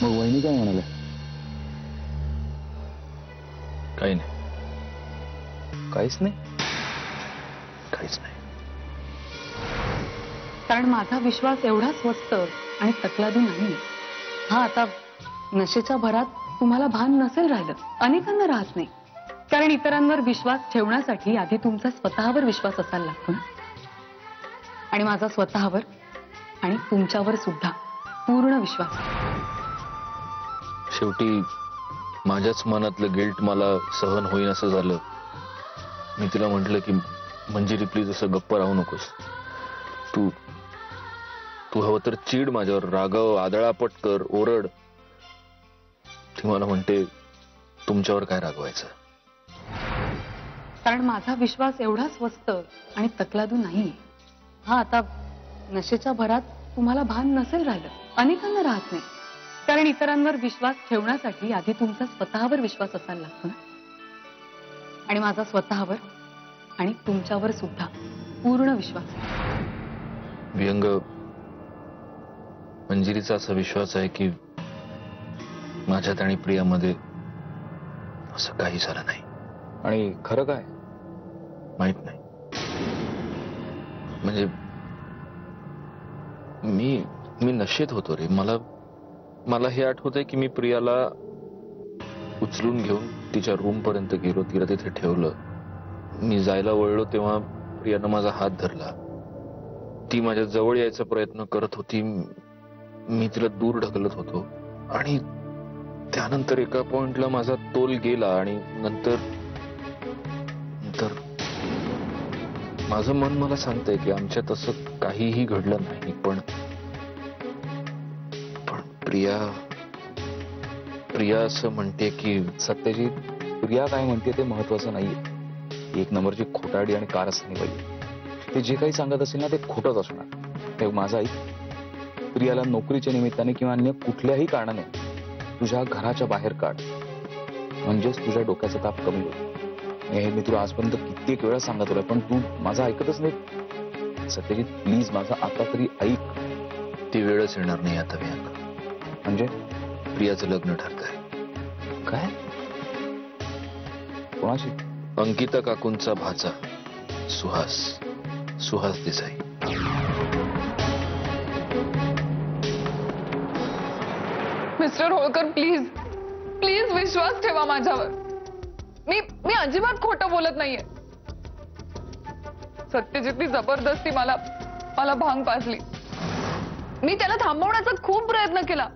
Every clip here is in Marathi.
मग वहिनी काय म्हणाले? काही नाही. काहीच नाही. काहीच नाही. कारण माझा विश्वास एवढा स्वस्त आणि तकलादू नाही. हा आता नशेच्या भरात तुम्हाला भान नसेल राहिलं, अनेकांना राहत नाही. कारण इतरांवर विश्वास ठेवण्यासाठी आधी तुमचा स्वतःवर विश्वास असायला लागतो ना. आणि माझा स्वतःवर आणि तुमच्यावर सुद्धा पूर्ण विश्वास. शेवटी माझ्याच मनातलं गिल्ट मला सहन होईन असं झालं. मी तिला म्हटलं की मंजिरी प्लीज असं गप्प राहू नकोस. तू तू हवं तर चीड माझ्यावर, रागव, आदळापट कर, ओरड. ती मला म्हणते तुमच्यावर काय रागवायचं. कारण माझा विश्वास एवढा स्वस्त आणि तकलादू नाही. हा आता नशेच्या भरात तुम्हाला भान नसेल राहिलं, अनेकांना राहत नाही. कारण इतरांवर विश्वास ठेवण्यासाठी आधी तुमचा स्वतःवर विश्वास असायला लागतो ना. आणि माझा स्वतःवर आणि तुमच्यावर सुद्धा पूर्ण विश्वास. व्यंग, मंजिरीचा असा विश्वास आहे की माझ्यात आणि प्रियामध्ये असं काही झालं नाही. आणि खरं काय माहित नाही. म्हणजे मी नशेत होतो रे. मला हे आठवतंय की मी प्रियाला उचलून घेऊन तिच्या रूम पर्यंत गेलो, तिला तिथे ठेवलं. मी जायला वळलो तेव्हा प्रियानं माझा हात धरला. ती माझ्या जवळ यायचा प्रयत्न करत होती. मी तिला दूर ढकलत होतो आणि त्यानंतर एका पॉइंटला माझा तोल गेला आणि नंतर माझं मन मला सांगतंय की आमच्यात असं काहीही घडलं नाही. पण प्रिया असं म्हणते की सत्यजित, प्रिया काय म्हणते ते महत्वाचं नाहीये. एक नंबरची खोटारडी आणि कारस्थानी बाई. ते जे काही सांगत असेल ना ते खोटंच असणार. हे माझं ऐक, प्रियाला नोकरीच्या निमित्ताने किंवा अन्य कुठल्याही कारणाने तुझ्या घराच्या बाहेर काढ, म्हणजेच तुझ्या डोक्याचा ताप कमी होईल. हे मी तुला आजपर्यंत कित्येक वेळा सांगत होता, पण तू माझं ऐकतच नाही. सत्यजित प्लीज माझं आता तरी ऐक. ती वेळच येणार नाही आता व्यंग. म्हणजे प्रियाचं लग्न ठरतंय. काय? कोणाशी? अंकिता काकूंचा भाचा Suhas Desai. Mister Holkar, please please विश्वास ठेवा माझ्यावर. मी अजिबात खोटं बोलत नाहीये. सत्यजितनी जबरदस्ती मला भांग पाजली. मी त्याला थांबवण्याचा खूप प्रयत्न केला,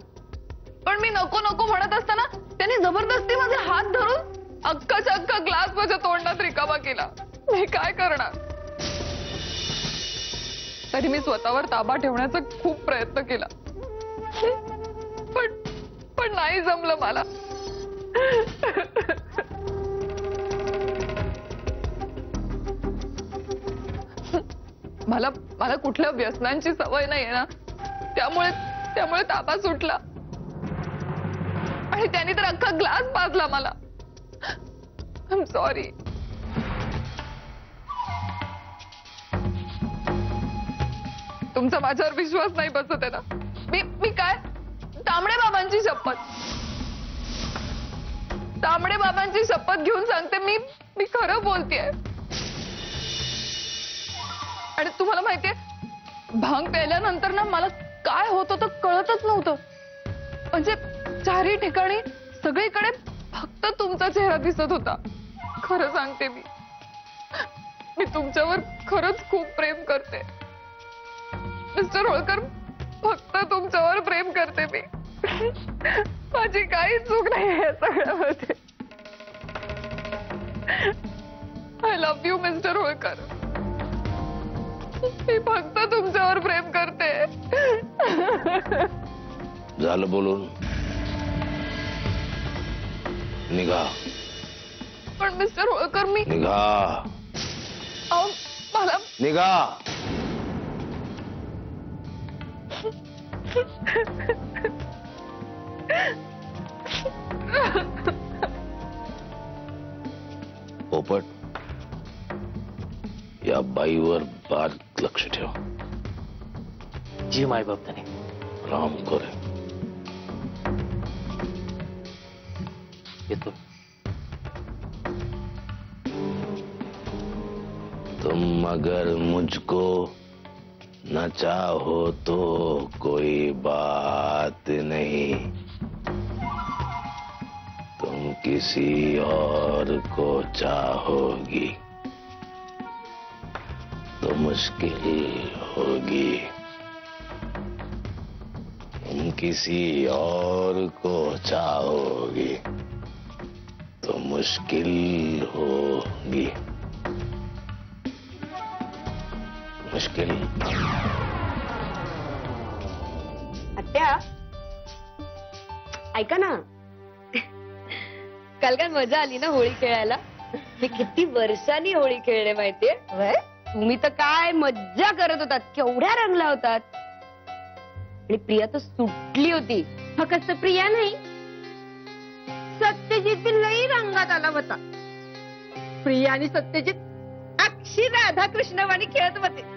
पण मी नको नको म्हणत असताना त्यांनी जबरदस्ती माझे हात धरून अख्खाच्या अख्खा ग्लास माझ्या तोंडात रिकामा केला. मी काय करणार? तरी मी स्वतःवर ताबा ठेवण्याचा खूप प्रयत्न केला, पण नाही जमलं मला. मला कुठल्या व्यसनांची सवय नाहीये ना, त्यामुळे ताबा सुटला आणि त्यांनी तर अख्खा ग्लास पाजला मला. I am sorry. तुमचा माझ्यावर विश्वास नाही बसत आहे ना. मी काय तांबडे बाबांची शपथ घेऊन सांगते, मी खरं बोलतेय. आणि तुम्हाला माहितीये, भांग प्यायल्यानंतर ना मला काय होत होतं कळतच नव्हतं. म्हणजे चारही ठिकाणी सगळीकडे फक्त तुमचा चेहरा दिसत होता. खरं सांगते, मी तुमच्यावर खरंच खूप प्रेम करते मिस्टर होळकर. फक्त तुमच्यावर प्रेम करते मी. माझी काही चूक नाही या सगळ्यामध्ये. I love you mister Holkar. मी फक्त तुमच्यावर प्रेम करते. झालं बोलून निघा. पण मिस्टर होळकर मी निघा. मला निघा. पोपट, या बाईवर बारीक लक्ष ठेव. जी माय बाप त्याने राम करे. येतो. तुम अगर मुझको न चाहो तो कोई बात नहीं, तुम किसी और को चाहोगी तो मुश्किल होगी, तुम किसी और को चाहोगी तो मुश्किल होगी. मुश्किल. आत्या ऐका ना, काल काय मजा आली ना होळी खेळायला. मी किती वर्षांनी होळी खेळले माहितीये. तुम्ही तर काय मज्जा करत होतात, केवढ्या रंगला होतात. आणि प्रिया तर सुटली होती. फक्त प्रिया नाही, सत्यजित लई रंगात आला होता. प्रिया आणि सत्यजित अक्षी राधाकृष्णवाणी खेळत होते.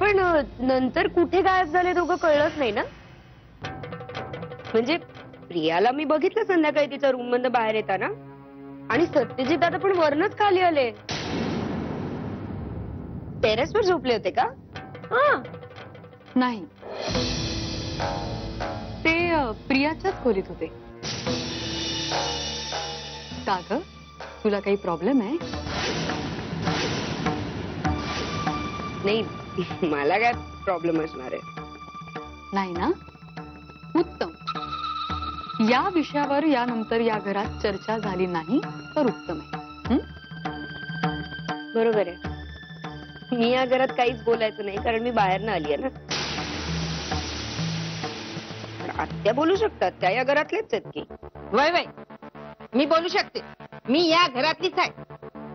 पण नंतर कुठे गायब झाले दोघं कळलंच नाही ना. म्हणजे प्रियाला मी बघितलं संध्याकाळी तिच्या रूम मधनं बाहेर येताना, आणि सत्यजित आता पण वरनच खाली आले. टेरेसवर झोपले होते का? नाही, ते प्रियाच्याच खोलीत होते. का ग, तुला काही प्रॉब्लेम आहे? नाही, मला काय प्रॉब्लेम असणार आहे? नाही ना, उत्तम. या विषयावर यानंतर या घरात चर्चा झाली नाही तर उत्तम आहे. बरोबर आहे. मी या घरात काहीच बोलायचं नाही, कारण मी बाहेर ना आली आहे ना. आत्या बोलू शकतात, त्या या घरातलेच आहेत की. वय वय, मी बोलू शकते. मी या घरातलीच आहे.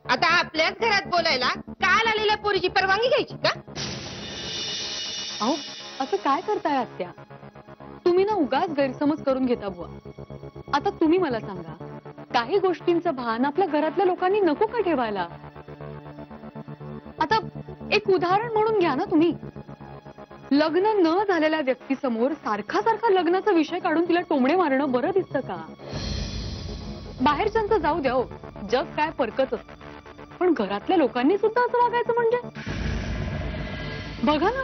आता आपल्याच घरात बोलायला काल आलेल्या पोरीची परवानगी घ्यायची का? अहो, असं काय करताय आत्या? तुम्ही ना उगाच गैरसमज करून घेता बुवा. आता तुम्ही मला सांगा, काही गोष्टींचं भान आपल्या घरातल्या लोकांनी नको का ठेवायला? आता एक उदाहरण म्हणून घ्या ना तुम्ही. लग्न न झालेल्या व्यक्तीसमोर सारखा सारखा लग्नाचा विषय काढून तिला टोमणे मारणं बरं दिसतं का? बाहेरच्यांचं जाऊ द्या हो, जग काय परकत असतं, पण घरातल्या लोकांनी सुद्धा असं वागायचं म्हणजे? बघा ना.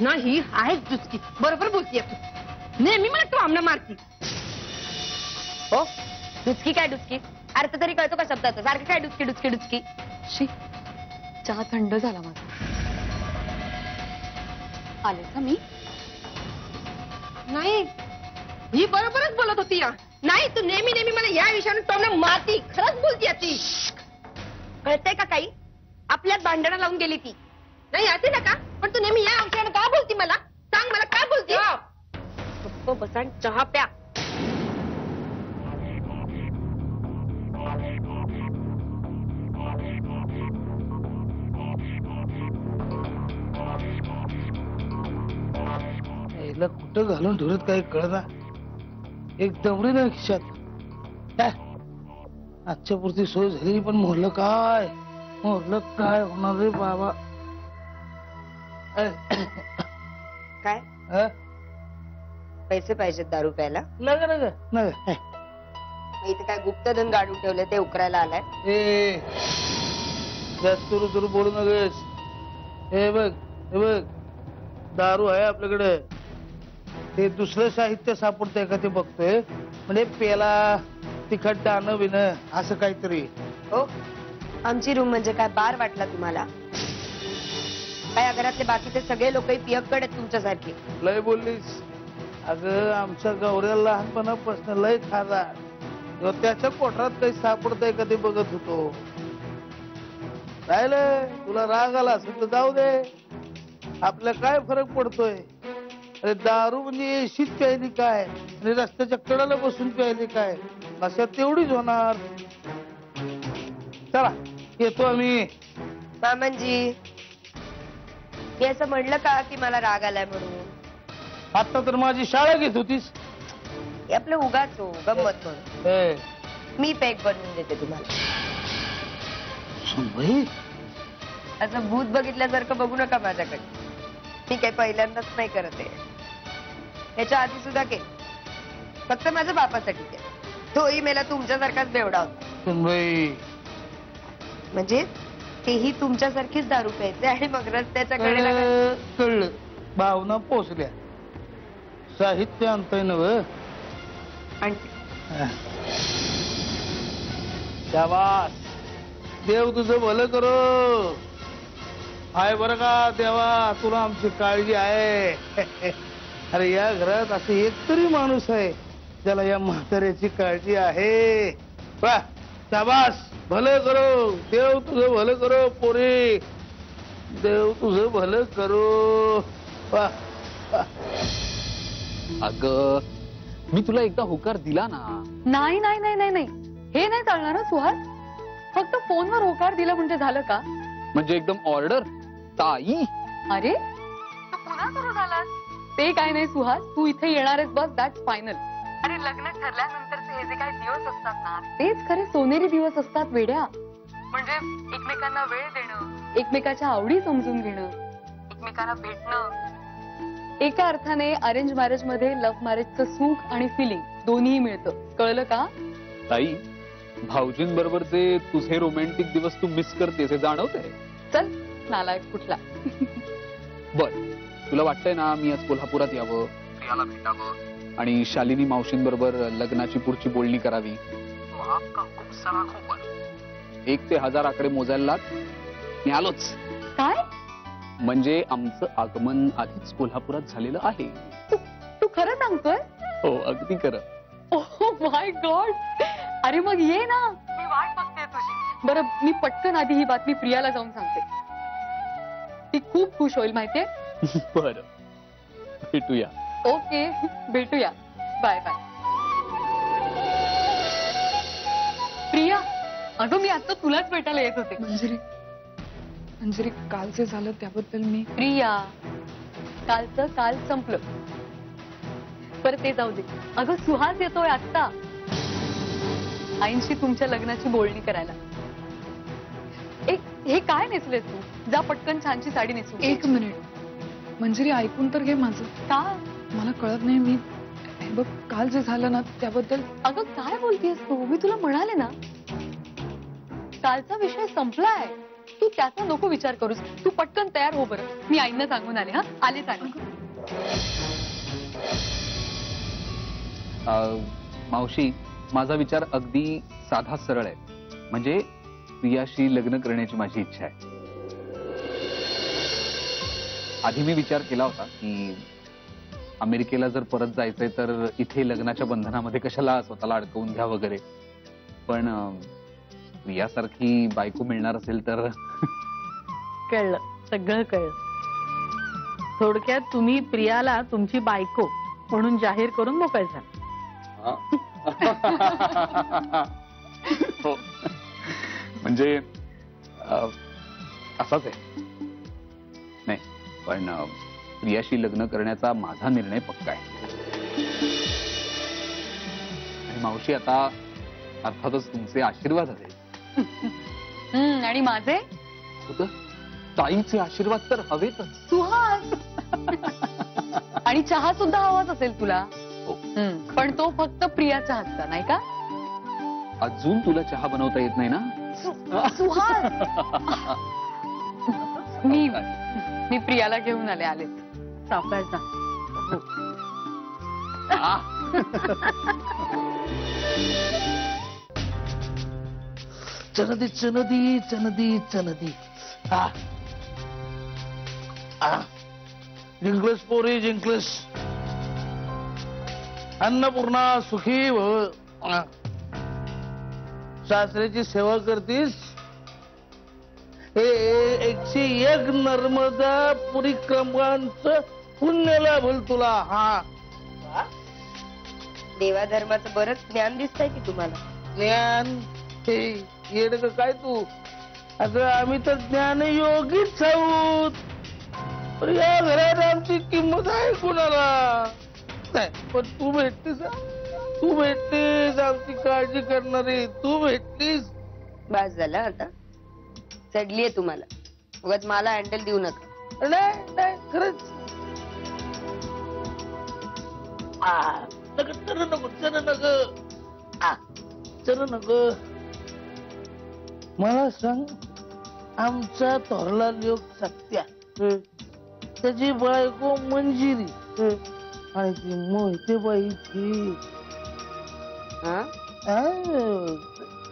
नाही, आहेच दुसकी. बरोबर बोलतीये तू. नेहमी मला तू आमना मारती. हो, डुचकी काय डुचकी? अर्थ तरी कळतो का शब्दाचा? सारखं काय डुचकी डुचकी डुचकी? शी, चहा थंड झाला माझा. आले का मी? नाही, ही बरोबरच बोलत होती या. नाही, तू नेहमी नेहमी मला या विषयाने टोमणं मारती. खरंच बोलती ती. कळतंय का काही? आपल्यात भांडणं लावून गेली ती. नाही असे ना का, पण तू नेहमी या विषयाने का बोलती मला? सांग मला, काय बोलती? गप्प बसा आणि चहा प्या. याला कुठं घालून ठेवत काही कळना. एक दमडी नाही खिशात. आजच्या पुरती सोय झाली, पण मोरलं काय होणार रे बाबा? काय हं? पैसे पाहिजेत दारू प्यायला? नग इथे काय गुप्तधन गाडून ठेवले ते उकरायला आलाय? ए, जास्त तुरु बोलू नगेस. हे बघ, दारू आहे आपल्याकडे. ते दुसरं साहित्य सापडतंय का ते बघतोय. म्हणजे पेला, तिखट दाणं बिणं असं काहीतरी. हो, आमची रूम म्हणजे काय बार वाटला तुम्हाला? काय या घरातले बाकीचे सगळे लोकही पियक्कड आहेत तुमच्यासारखी? लय बोललीस. अगं, आमच्या गौऱ्याला लहानपणापासून लय खाजा. त्याच्या पोटात काही सापडतंय का ते बघत होतो. राहिलं, तुला राग आला असेल तर जाऊ दे. आपल्या काय फरक पडतोय? अरे, दारू म्हणजे एशीत प्यायली काय आणि रस्त्याच्या कडाला बसून प्यायली काय, अशा तेवढीच होणार. चला, येतो आम्ही. मामनजी, मी असं म्हणलं का की मला राग आलाय म्हणून? आता तर माझी शाळा घेत होतीस. हे आपलं उगाच हो, गंमत म्हणून. ए, मी पेक बनवून देते तुम्हाला. सुनबाई, असं भूत बघितल्यासारखं बघू नका माझ्याकडे. मी काही पहिल्यांदाच नाही करत आहे. ह्याच्या आधी सुद्धा केलं, फक्त माझ्या बापासाठी केलं. तोही मेला तुमच्यासारखाच बेवडा होता. सुनबाई, म्हणजे तेही तुमच्यासारखीच दारू प्यायचे आणि मग रस्त्याच्या कडेला काय? कळलं, भावना पोचल्या. साहित्य आणतोय नव. आणि शाबास, देव तुझं भलं करो. आहे बरं का देवा, तुला आमची काळजी आहे. अरे या घरात असं एक तरी माणूस आहे ज्याला या म्हाताऱ्याची काळजी आहे. वा, शाबास, भलं करो. देव तुझं भलं करो पोरी, देव तुझं भलं करो. वा, अग मी तुला एकदा होकार दिला ना. नाही नाही नाही नाही नाही, हे नाही चालणार ना सुहास. फक्त फोनवर होकार दिला म्हणजे झालं का? म्हणजे एकदम ऑर्डर ताई. अरे तू पुन्हा सुरू झालास. ते काय नाही सुहास, तू इथे येणारच बस, दॅट्स फायनल. अरे लग्न ठरल्यानंतरचे हे जे काही दिवस असतात ना, तेच खरे सोनेरी दिवस असतात वेड्या. म्हणजे एकमेकांना वेळ देणं, एकमेकाच्या आवडी समजून घेणं, एकमेकांना भेटणं. एका अर्थाने अरेंज मॅरेज मध्ये लव्ह मॅरेजचं सुख आणि फिलिंग दोन्ही मिळतं. कळलं का? ताई, भाऊजींबरोबर जे तुझे रोमॅन्टिक दिवस तू मिस करतेस हे जाणवतंय. चल नालायक कुठला. बर, तुला वाटतंय ना मी आज कोल्हापुरात यावं, प्रियाला भेटावं आणि शालिनी मावशींबरोबर लग्नाची पुढची बोलणी करावी. 1 ते 1000 आकडे मोजायला लाग. मी आलोच. काय? म्हणजे आमचं आगमन आधीच कोल्हापुरात झालेलं आहे. तू खरं सांगतोय? हो, अगदी खरं. Oh my God. अरे मग ये ना, मी वाट बघते तुझी. बरं, मी पटकन आधी ही बातमी प्रियाला जाऊन सांगते. ती खूप खुश होईल माहितीये. बरं, भेटूया. ओके, भेटूया. Bye bye. प्रिया, अगं मी आता तुलाच भेटायला येत होते. मंजिरी, मंजिरी, काल जे झालं त्याबद्दल मी प्रिया, कालचं काल संपलं. बरं ते जाऊ दे. अगं सुहास येतोय आत्ता आईंशी तुमच्या लग्नाची बोलणी करायला. हे काय नेसलेस तू? जा पटकन छानची साडी नेसू. 1 मिनिट मंजिरी, ऐकून तर घे माझं. का? मला कळत नाही. मी हे बघ, काल जे झालं ना त्याबद्दल. अगं काय बोलतेस तू? मी तुला म्हणाले ना, कालचा विषय संपलाय. तू त्याचा नको विचार करूस. तू पटकन तयार हो बरं. मी आईंना सांगून आले. हा, आलेच आले. मावशी, माझा विचार अगदी साधा सरळ आहे. म्हणजे प्रियाशी लग्न करण्याची माझी इच्छा आहे. आधी मी विचार केला होता की अमेरिकेला जर परत जायचंय तर इथे लग्नाच्या बंधनामध्ये कशाला स्वतःला अडकवून घ्या वगैरे. पण प्रियासारखी बायको मिळणार असेल तर. कळलं, सगळं कळलं. थोडक्यात तुम्ही प्रियाला तुमची बायको म्हणून जाहीर करून मोकळे झाला. हो, म्हणजे असाच आहे. नाही, पण प्रियाशी लग्न करण्याचा माझा निर्णय पक्का आहे. आणि मावशी, आता अर्थातच तुमचे आशीर्वाद हवे. आणि माझे ताईचे आशीर्वाद तर हवेतच. सुहास. आणि चहा सुद्धा हवाच असेल तुला. पण तो फक्त प्रियाच्या हातचा, नाही का? अजून तुला चहा बनवता येत नाही ना? सुहास. मी प्रियाला घेऊन आलेच. सावकाश जा. चनदी चनदी चनदी चनदी. जिंकलस पोरी, जिंकलस. अन्नपूर्णा सुखी भव. सासऱ्याची सेवा करतीस. हे 101 नर्मदा परिक्रमांचं पुण्य लाभल तुला. हा, देवाधर्माचं बरंच ज्ञान दिसतंय की तुम्हाला. ज्ञान हे येड का काय तू? अगं आम्ही तर ज्ञानयोगीच आहोत. पण या घरात आमची किंमत आहे कुणाला नाही. पण तू भेटतीस, तू भेटतीस, आमची काळजी करणारी तू भेटतीस. बस झालं आता. चढलीये तुम्हाला. उगाच मला हँडल देऊ नका. नाही नाही खरंच नको चल नको चल नको चल नको. मला सांग, आमचा थोरला लोक सत्या त्याची बायको मंजिरी आणि ती मोहिते बाईची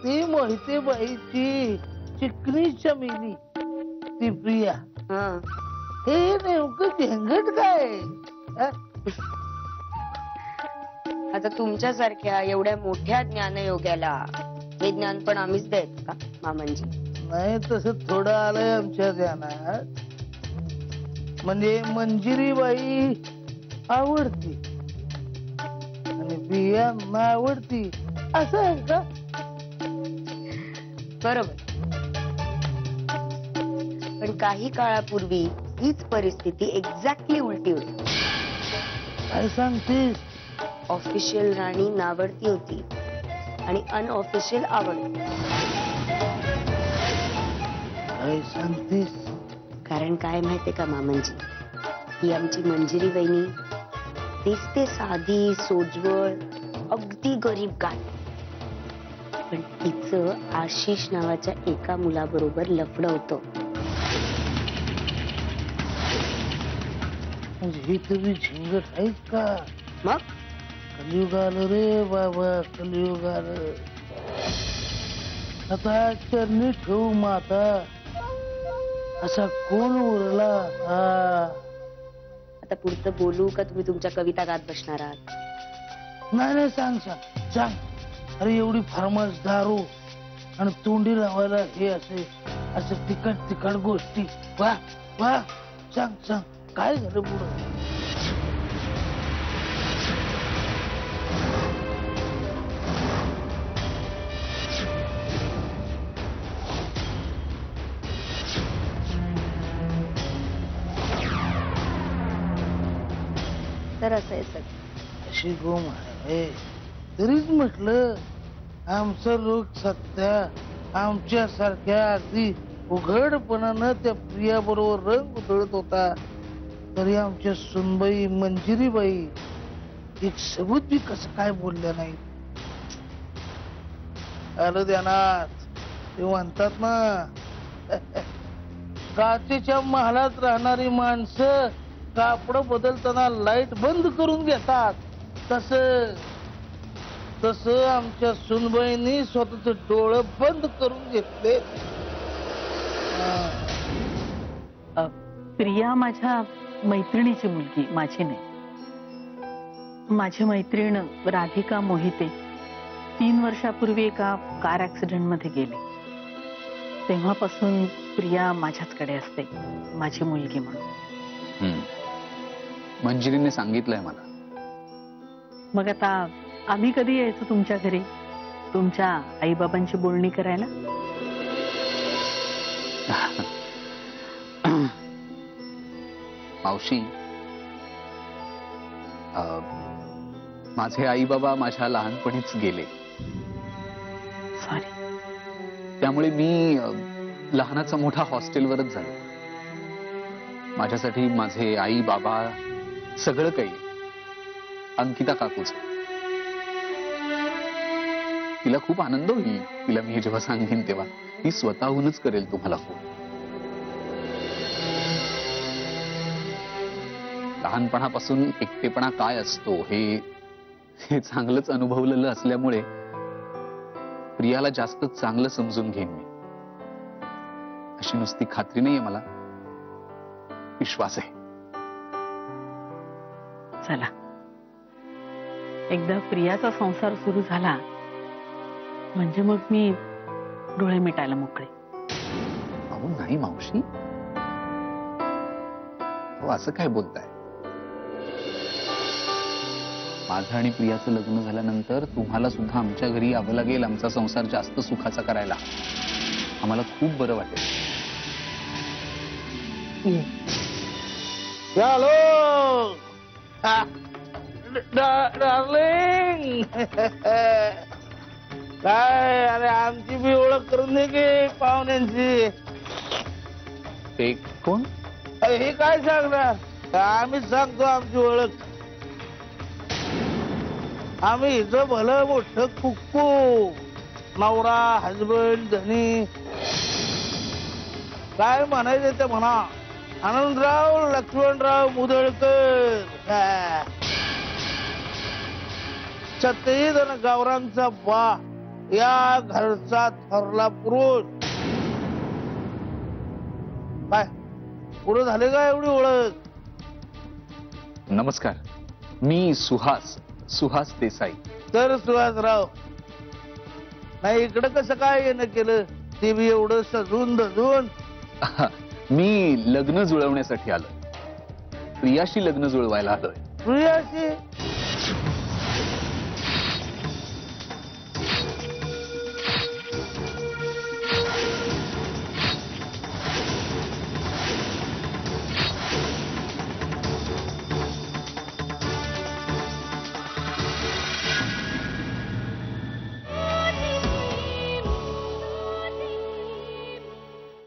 ती मोहिते बाईची चिकनी चमेली ती प्रिया, हे नेमकं झंझट काय? आता तुमच्यासारख्या एवढ्या मोठ्या ज्ञानयोग्याला हे ज्ञान पण आम्हीच द्यायचं का मामांजी? नाही तसं थोडं आलंय आमच्या ध्यानात. म्हणजे मंजिरी बाई आवडती आणि बियांना आवडती असं आहे का? बरोबर. पण काही काळापूर्वी हीच परिस्थिती एक्झॅक्टली उलटी होती. काय सांगतेस? ऑफिशियल राणी नावडती होती आणि अनऑफिशियल आवडती. काय सांगतेस? कारण काय माहितीये का मामांजी, ही आमची मंजिरी वहिनी दिसते साधी सोजवळ अगदी गरीब गाय, पण तिचं आशिष नावाच्या एका मुलाबरोबर लफडं होतं. म्हणजे ही तुम्ही झिंगट आहेच का? मग कलियुग आलं रे बाबा, कलियुग आलं. आता चरणी ठेवू माता, असा कोण उरला? आता पुढचं बोलू का तुम्ही तुमच्या कविता गात बसणार आहात? नाही नाही सांग सांग सांग. अरे एवढी फरमास दारू आणि तोंडी लावायला हे असे असं तिखट तिखट गोष्टी, वा वा. सांग सांग काय झालं पुढं? तर असं आहे सगळं. अशी गोम आहे तरीच म्हटलं आमचं लोक सत्या आमच्या सारख्या अगदी उघडपणानं त्या प्रिया बरोबर रंग उधळत होता, तरी आमच्या सुनबाई मंजिरीबाई एक सबूत बी कसं काय बोलल्या नाही. आलं ध्यानात. ते म्हणतात ना, काचेच्या महालात राहणारी माणसं कापड बदलताना लाईट बंद करून घेतात, तस आमच्या सुनबाईंनी स्वतःच डोळं बंद करून घेतले. प्रिया माझ्या मैत्रिणीची मुलगी, माझी नाही. माझी मैत्रीण राधिका मोहिते 3 वर्षापूर्वी एका कार ऍक्सिडेंट मध्ये गेले. तेव्हापासून प्रिया माझ्याचकडे असते, माझी मुलगी म्हणून. मंजिरीने सांगितलंय मला. मग आता आम्ही कधी यायचो तुमच्या घरी, तुमच्या आईबाबांची बोलणी करायला? मावशी, माझे आई बाबा माझ्या लहानपणीच गेले. सॉरी. त्यामुळे मी लहानाचा मोठा हॉस्टेलवरच झालो. माझ्यासाठी माझे आई बाबा सगळं काही अंकिता काकूच. तिला खूप आनंद होईल. तिला मी जेव्हा सांगेन तेव्हा ती स्वतःहूनच करेल तुम्हाला फोन. लहानपणापासून एकटेपणा काय असतो हे चांगलंच अनुभवलेलं असल्यामुळे प्रियाला जास्त चांगलं समजून घेईन मी. अशी नुसती खात्री नाहीये मला, विश्वास आहे. चला, एकदा प्रियाचा संसार सुरू झाला म्हणजे मग मी डोळे मिटायला मोकळे. अहो नाही मावशी, असं काय बोलताय? माझं आणि प्रियाचं लग्न झाल्यानंतर तुम्हाला सुद्धा आमच्या घरी यावं लागेल, आमचा संसार जास्त सुखाचा करायला. आम्हाला खूप बरं वाटेल. हॅलो डार्लिंग, काय? अरे आमची बी ओळख करून दे की पाहुण्यांची. ते कोण? हे काय सांगणार, आम्हीच सांगतो आमची ओळख. आम्ही हिचं भलं मोठं कुक्कू, नवरा, हजबंड, धनी, काय म्हणायचं ते म्हणा. आनंदराव लक्ष्मणराव मुदळकर, 36 जण गावरांचा बा, या घरचा थरला पुरुष. काय पुढे झाले का एवढी ओळख? नमस्कार, मी सुहास देसाई. तर सुहासराव, नाही इकडं कसं काय येणं केलं, ते बी एवढं सजून धजून? मी लग्न जुळवण्यासाठी आलो, प्रियाशी लग्न जुळवायला आलोय. प्रियाशी?